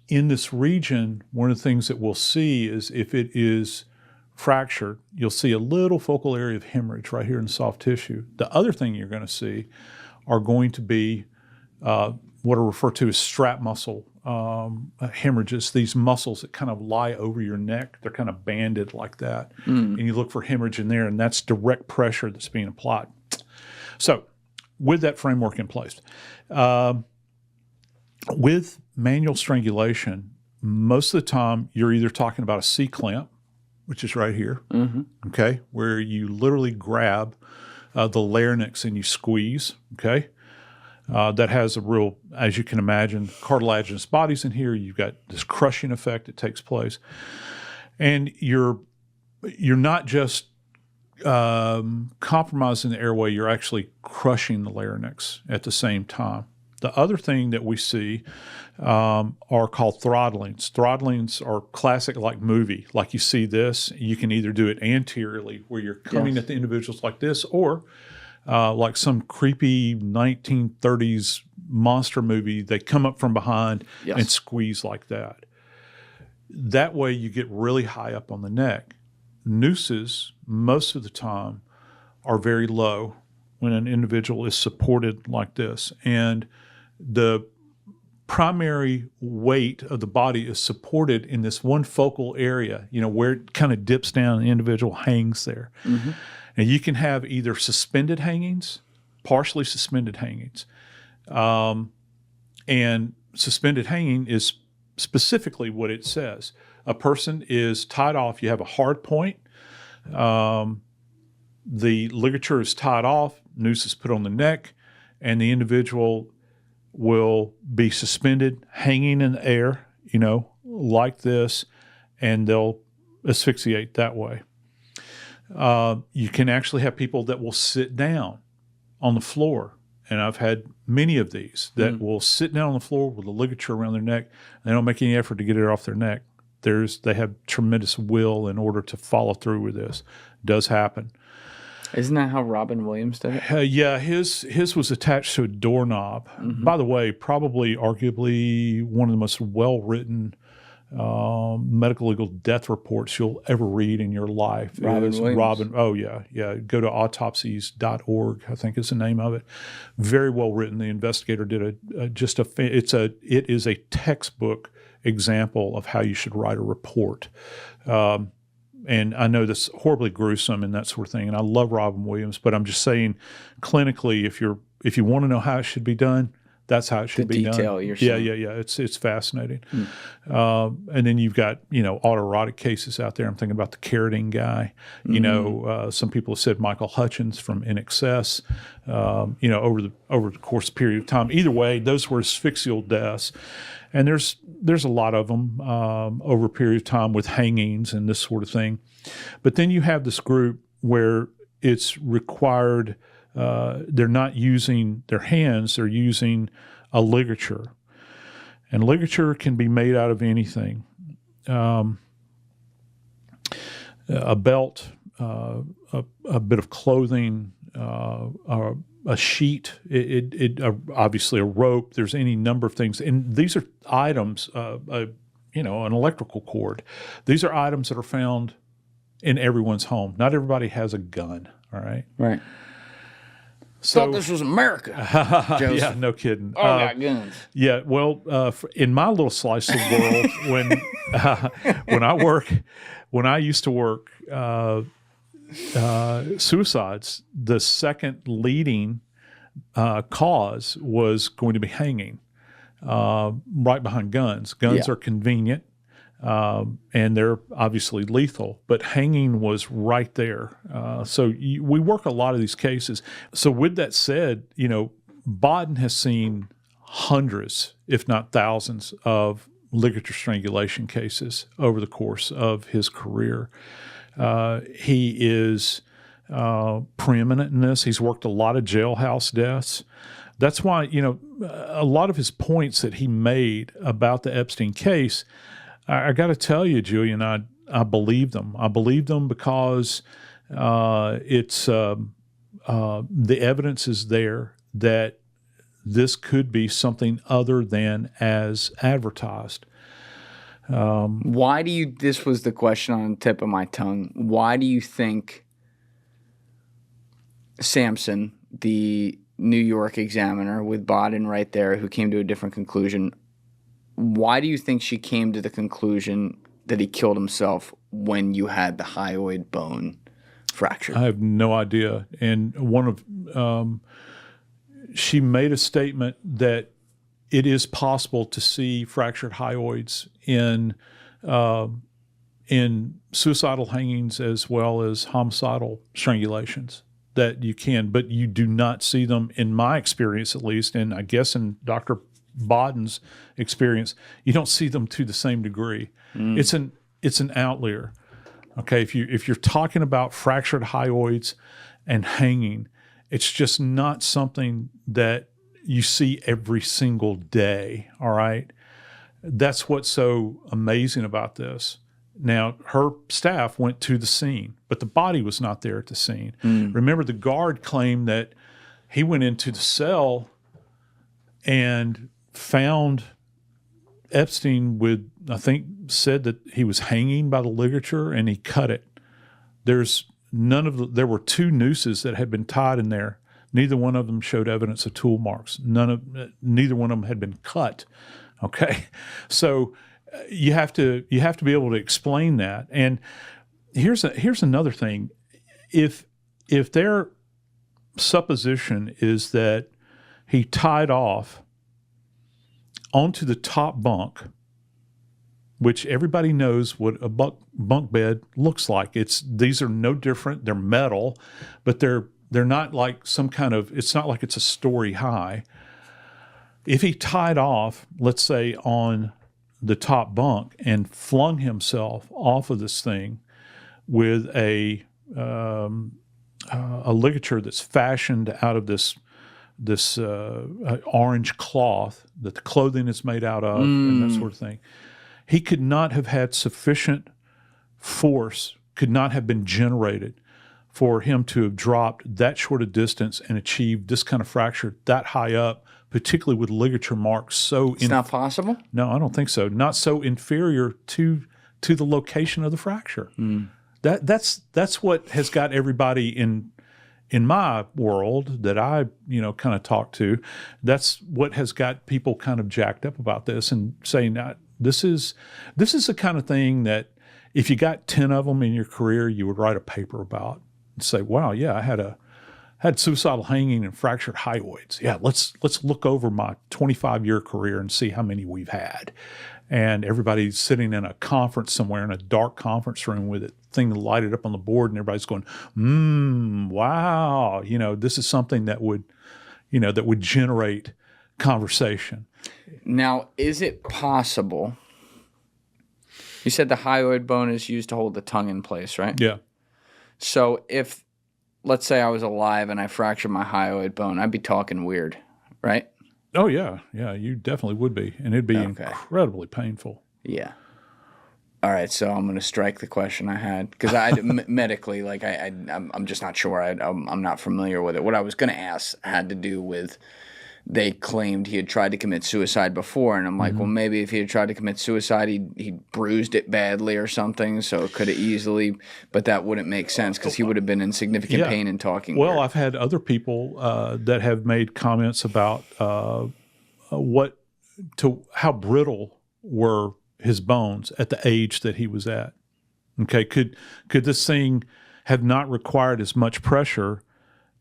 in this region, one of the things that we'll see is if it is fractured, you'll see a little focal area of hemorrhage right here in the soft tissue. The other thing you're going to see are going to be what are referred to as strap muscle hemorrhages, these muscles that kind of lie over your neck. They're kind of banded like that. And you look for hemorrhage in there, and that's direct pressure that's being applied. So with that framework in place, with manual strangulation, most of the time you're either talking about a C-clamp, which is right here, okay, where you literally grab the larynx and you squeeze, okay? That has a real, as you can imagine, cartilaginous bodies in here. You've got this crushing effect that takes place. And you're not just compromising the airway, you're actually crushing the larynx at the same time. The other thing that we see are called throttlings. Throttlings are classic like movie. Like you see this, you can either do it anteriorly where you're coming at the individuals like this, or like some creepy 1930s monster movie, they come up from behind and squeeze like that. That way you get really high up on the neck. Nooses, most of the time, are very low when an individual is supported like this. And the primary weight of the body is supported in this one focal area, where it kind of dips down and the individual hangs there. Now, you can have either suspended hangings, partially suspended hangings. And suspended hanging is specifically what it says. A person is tied off. You have a hard point. The ligature is tied off. Noose is put on the neck. And the individual will be suspended, hanging in the air, like this. And they'll asphyxiate that way. You can actually have people that will sit down on the floor. And I've had many of these that will sit down on the floor with a ligature around their neck. And they don't make any effort to get it off their neck. They have tremendous will in order to follow through with this. It does happen. Isn't that how Robin Williams did it? Yeah, his was attached to a doorknob. By the way, probably arguably one of the most well-written medical legal death reports you'll ever read in your life. Robin Williams. Oh, yeah. Go to autopsies.org, I think is the name of it. Very well written. The investigator did it is a textbook example of how you should write a report. And I know that's horribly gruesome and that sort of thing. And I love Robin Williams, but I'm just saying, clinically, if you want to know how it should be done, that's how it should be done. The detail you're saying. Yeah. It's fascinating. And then you've got, autoerotic cases out there. I'm thinking about the Carradine guy. Some people have said Michael Hutchins from In Excess, over the course period of time. Either way, those were asphyxial deaths. And there's a lot of them over a period of time with hangings and this sort of thing. But then you have this group where it's required, they're not using their hands, they're using a ligature. And ligature can be made out of anything. A belt, a bit of clothing, a sheet, obviously a rope. There's any number of things, and these are items. An electrical cord. These are items that are found in everyone's home. Not everybody has a gun. All right. Right. So, thought this was America. Yeah, no kidding. Oh, got guns. Yeah, well, in my little slice of the world, when I used to work suicides, the second leading cause was going to be hanging, right behind guns. Guns are convenient. And they're obviously lethal, but hanging was right there. So we work a lot of these cases. So with that said, Bodden has seen hundreds, if not thousands, of ligature strangulation cases over the course of his career. He is preeminent in this. He's worked a lot of jailhouse deaths. That's why, a lot of his points that he made about the Epstein case, I got to tell you, Julian, I believe them. I believe them because it's the evidence is there that this could be something other than as advertised. Why do you? This was the question on the tip of my tongue. Why do you think Sampson, the New York Examiner, with Bodden right there, who came to a different conclusion? Why do you think she came to the conclusion that he killed himself when you had the hyoid bone fracture? I have no idea. And she made a statement that it is possible to see fractured hyoids in suicidal hangings as well as homicidal strangulations. That you can, but you do not see them, in my experience at least, and I guess in Dr. Bodden's experience, you don't see them to the same degree. It's an outlier. Okay, if you're talking about fractured hyoids and hanging, it's just not something that you see every single day. All right, that's what's so amazing about this. Now, her staff went to the scene, but the body was not there at the scene. Remember, the guard claimed that he went into the cell and found Epstein with, I think, said that he was hanging by the ligature and he cut it. There were two nooses that had been tied in there. Neither one of them showed evidence of tool marks. Neither one of them had been cut. Okay, so you have to be able to explain that. And here's another thing: if their supposition is that he tied off onto the top bunk, which everybody knows what a bunk bed looks like. These are no different. They're metal, but they're not like some kind of. It's not like it's a story high. If he tied off, let's say on the top bunk, and flung himself off of this thing with a ligature that's fashioned out of this orange cloth that the clothing is made out of, and that sort of thing, he could not have had sufficient force, could not have been generated for him to have dropped that short a distance and achieved this kind of fracture that high up, particularly with ligature marks It's not possible? No, I don't think so. Not so inferior to the location of the fracture. That's what has got everybody in my world that I kind of talk to. That's what has got people kind of jacked up about this and saying this is the kind of thing that if you got 10 of them in your career, you would write a paper about and say, wow, yeah, I had suicidal hanging and fractured hyoids. Yeah, let's look over my 25-year career and see how many we've had. And everybody's sitting in a conference somewhere in a dark conference room with a thing lighted up on the board, and everybody's going, wow, this is something that would generate conversation. Now, is it possible? You said the hyoid bone is used to hold the tongue in place, right? Yeah. So if, let's say I was alive and I fractured my hyoid bone, I'd be talking weird, right? Oh, yeah. Yeah, you definitely would be. And it'd be incredibly painful. Yeah. All right, so I'm going to strike the question I had because medically, like I'm just not sure. I'm not familiar with it. What I was going to ask had to do with they claimed he had tried to commit suicide before, and I'm like, well, maybe if he had tried to commit suicide, he bruised it badly or something, so it could have easily. But that wouldn't make sense because he would have been in significant pain and talking. Well, I've had other people that have made comments about how brittle were his bones at the age that he was at. Okay, could this thing have not required as much pressure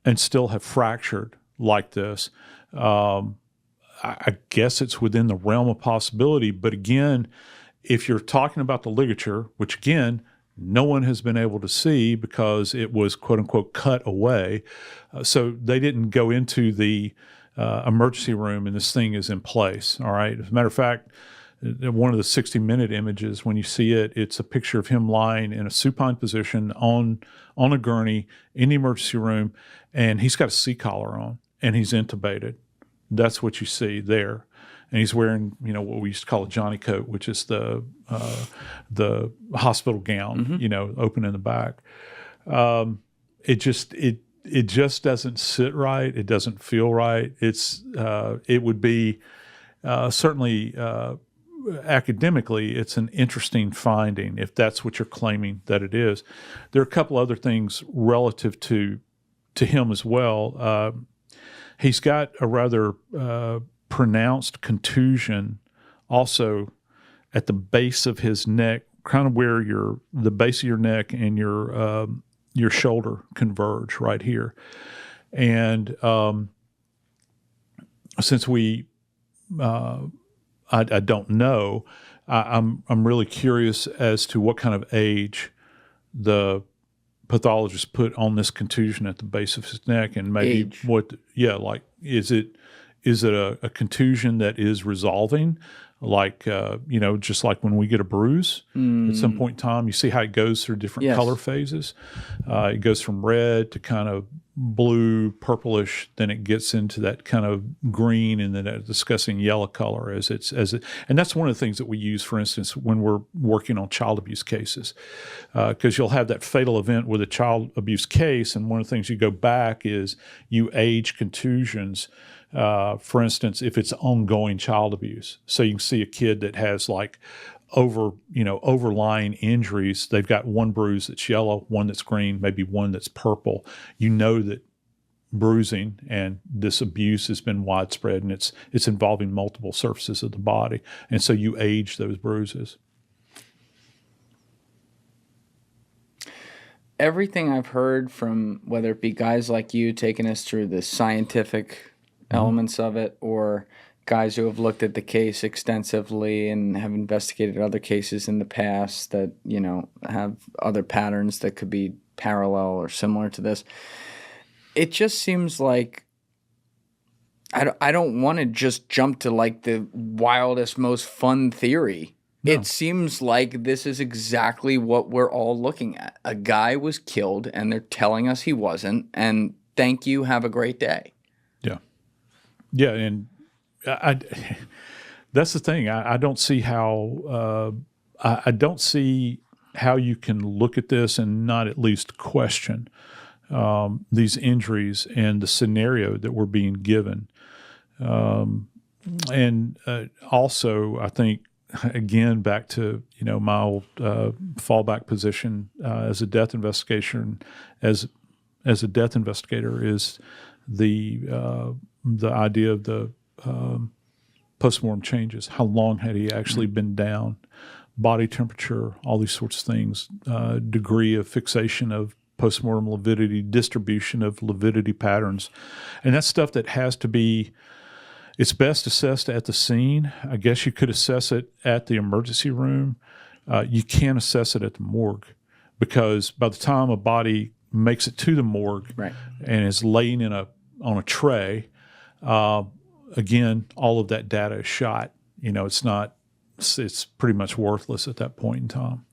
and still have fractured like this? I guess it's within the realm of possibility. But again, if you're talking about the ligature, which again, no one has been able to see because it was quote unquote cut away. So they didn't go into the emergency room and this thing is in place. All right. As a matter of fact, one of the 60-minute images, when you see it, it's a picture of him lying in a supine position on a gurney in the emergency room, and he's got a C-collar on and he's intubated. That's what you see there. And he's wearing, what we used to call a Johnny coat, which is the hospital gown, open in the back. It just doesn't sit right. It doesn't feel right. It would be certainly academically, it's an interesting finding if that's what you're claiming that it is. There are a couple other things relative to him as well. He's got a rather pronounced contusion also at the base of his neck, kind of where the base of your neck and your shoulder converge right here. And since I don't know, I'm really curious as to what kind of age the pathologist put on this contusion at the base of his neck, and maybe is it a contusion that is resolving, like just like when we get a bruise at some point in time, you see how it goes through different color phases. It goes from red to kind of blue, purplish, then it gets into that kind of green and then a disgusting yellow color and that's one of the things that we use, for instance, when we're working on child abuse cases, because you'll have that fatal event with a child abuse case, and one of the things you go back is you age contusions. For instance, if it's ongoing child abuse, so you can see a kid that has like overlying injuries. They've got one bruise that's yellow, one that's green, maybe one that's purple. You know that bruising and this abuse has been widespread, and it's involving multiple surfaces of the body, and so you age those bruises. Everything I've heard from whether it be guys like you taking us through the scientific elements of it, or guys who have looked at the case extensively and have investigated other cases in the past that, have other patterns that could be parallel or similar to this. It just seems like I don't want to just jump to like the wildest, most fun theory. No. It seems like this is exactly what we're all looking at. A guy was killed and they're telling us he wasn't, and thank you, have a great day. Yeah. Yeah, and that's the thing. I don't see how I don't see how you can look at this and not at least question these injuries and the scenario that we're being given. And also, I think again back to my old fallback position as a death investigation, as a death investigator, is the idea of the postmortem changes. How long had he actually been down? Body temperature, all these sorts of things. Degree of fixation of postmortem lividity, distribution of lividity patterns. And that's stuff that has to be, it's best assessed at the scene. I guess you could assess it at the emergency room. You can't assess it at the morgue, because by the time a body makes it to the morgue and is laying on a tray, again, all of that data is shot. It's pretty much worthless at that point in time.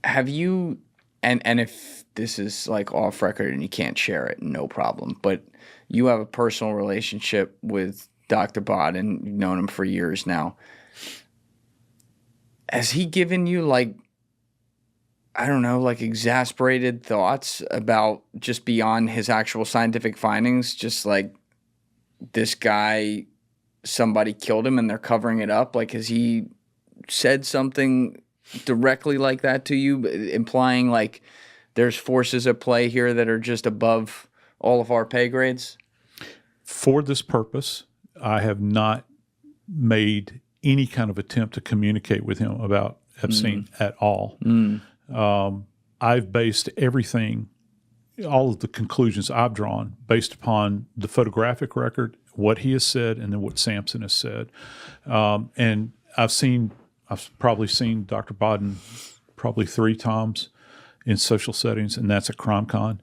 Have you, and if this is like off record and you can't share it, no problem, but you have a personal relationship with Dr. Bod and you've known him for years now. has he given you like, I don't know, like exasperated thoughts about just beyond his actual scientific findings, just like this guy, somebody killed him and they're covering it up? Like, has he said something directly like that to you, implying like there's forces at play here that are just above all of our pay grades? For this purpose, I have not made any kind of attempt to communicate with him about Epstein at all. I've based everything, all of the conclusions I've drawn, based upon the photographic record, what he has said, and then what Sampson has said. And I've probably seen Dr. Bodden probably 3 times in social settings, and that's at CrimeCon.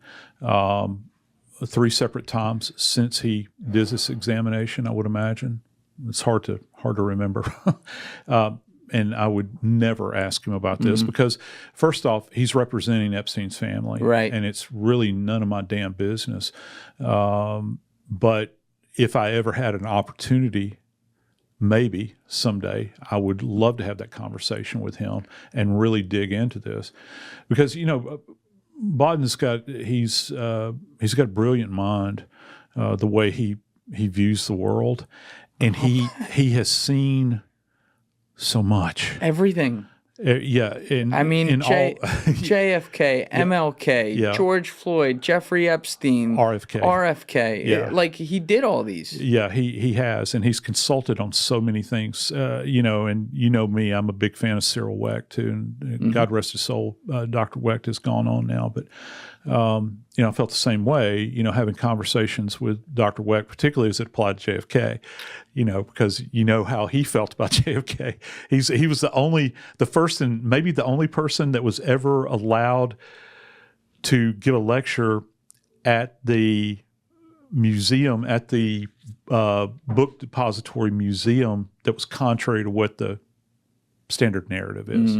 3 separate times since he did this examination, I would imagine. It's hard to remember. And I would never ask him about this because, first off, he's representing Epstein's family. Right. And it's really none of my damn business. But if I ever had an opportunity, maybe someday, I would love to have that conversation with him and really dig into this. Because, Bodden's he's got a brilliant mind, the way he views the world. And he has seen so much. Everything. Yeah. JFK, MLK, George Floyd, Jeffrey Epstein, RFK. Yeah. Like, he did all these. Yeah, he has. And he's consulted on so many things, and me, I'm a big fan of Cyril Wecht, too. And God rest his soul, Dr. Wecht is gone on now. But, I felt the same way, having conversations with Dr. Wecht, particularly as it applied to JFK, because how he felt about JFK. He was the first and maybe the only person that was ever allowed to give a lecture at the museum, at the book depository museum, that was contrary to what the standard narrative is.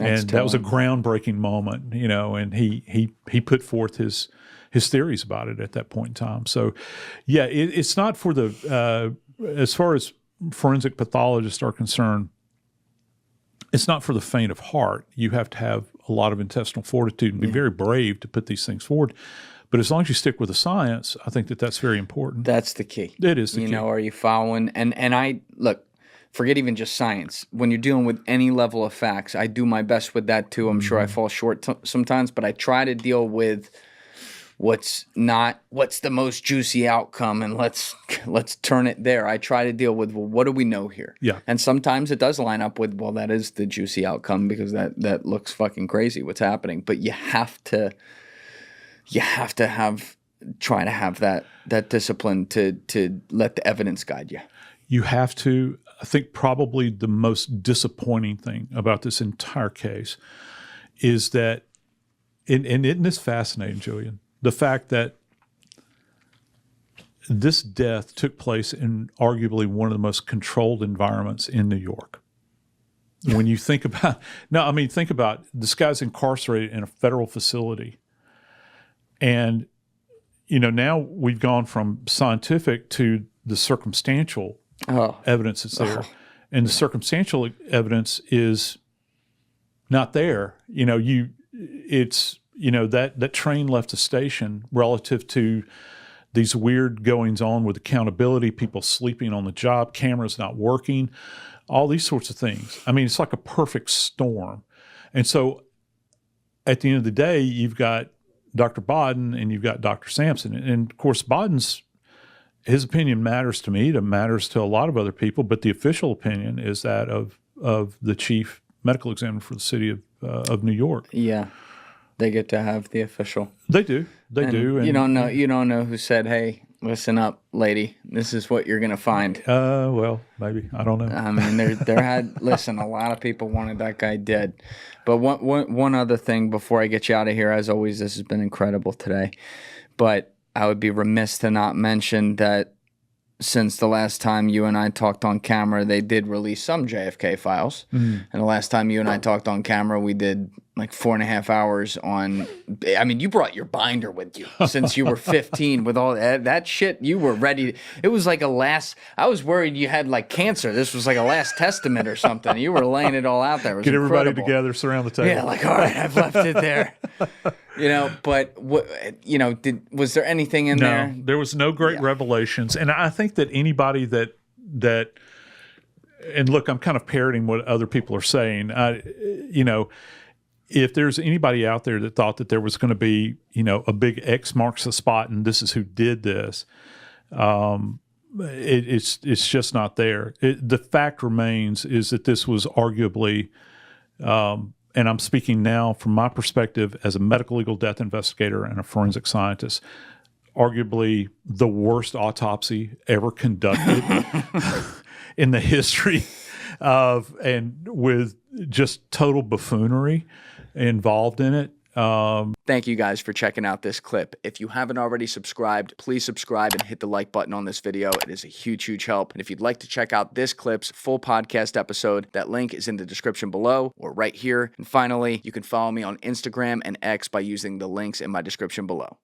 And that was a groundbreaking moment, and he put forth his theories about it at that point in time. So, yeah, it's not for the as far as forensic pathologists are concerned, it's not for the faint of heart. You have to have a lot of intestinal fortitude and be very brave to put these things forward. But as long as you stick with the science, I think that's very important. That's the key. It is the key. Are you following? And I look. Forget even just science. When you're dealing with any level of facts, I do my best with that too. I'm sure I fall short sometimes, but I try to deal with what's the most juicy outcome, and let's turn it there. I try to deal with, well, what do we know here? Yeah. And sometimes it does line up with, well, that is the juicy outcome because that looks fucking crazy what's happening. But you have to try to have that discipline to let the evidence guide you. You have to. I think probably the most disappointing thing about this entire case is that, and isn't this fascinating, Julian? The fact that this death took place in arguably one of the most controlled environments in New York. When you think about, think about this guy's incarcerated in a federal facility. And, now we've gone from scientific to the circumstantial evidence that's there. And the circumstantial evidence is not there. That train left the station relative to these weird goings on with accountability, people sleeping on the job, cameras not working, all these sorts of things. It's like a perfect storm. And so at the end of the day, you've got Dr. Bodden and you've got Dr. Sampson. And of course, his opinion matters to me. It matters to a lot of other people, but the official opinion is that of the chief medical examiner for the city of New York. Yeah, they get to have the official. They do. They do. And you don't know who said, "Hey, listen up, lady. This is what you're gonna find." Well, maybe I don't know. Listen, a lot of people wanted that guy dead. But one other thing before I get you out of here, as always, this has been incredible today. But I would be remiss to not mention that since the last time you and I talked on camera, they did release some JFK files. And the last time you and I talked on camera, we did like 4.5 hours on. I mean, you brought your binder with you since you were 15 with all that shit. You were ready. It was like a last. I was worried you had like cancer. This was like a last testament or something. You were laying it all out there. It was Get everybody incredible. together, surround the table. Yeah, like, all right, I've left it there. But what, was there anything in there? No, there was no great revelations. And I think that anybody that, and look, I'm kind of parroting what other people are saying. If there's anybody out there that thought that there was going to be, a big X marks the spot and this is who did this, it's just not there. The fact remains is that this was arguably, and I'm speaking now from my perspective as a medical legal death investigator and a forensic scientist, arguably the worst autopsy ever conducted in the history of, and with just total buffoonery involved in it. Thank you guys for checking out this clip. If you haven't already subscribed, please subscribe and hit the like button on this video. It is a huge, huge help. And if you'd like to check out this clip's full podcast episode, that link is in the description below or right here. And finally, you can follow me on Instagram and X by using the links in my description below.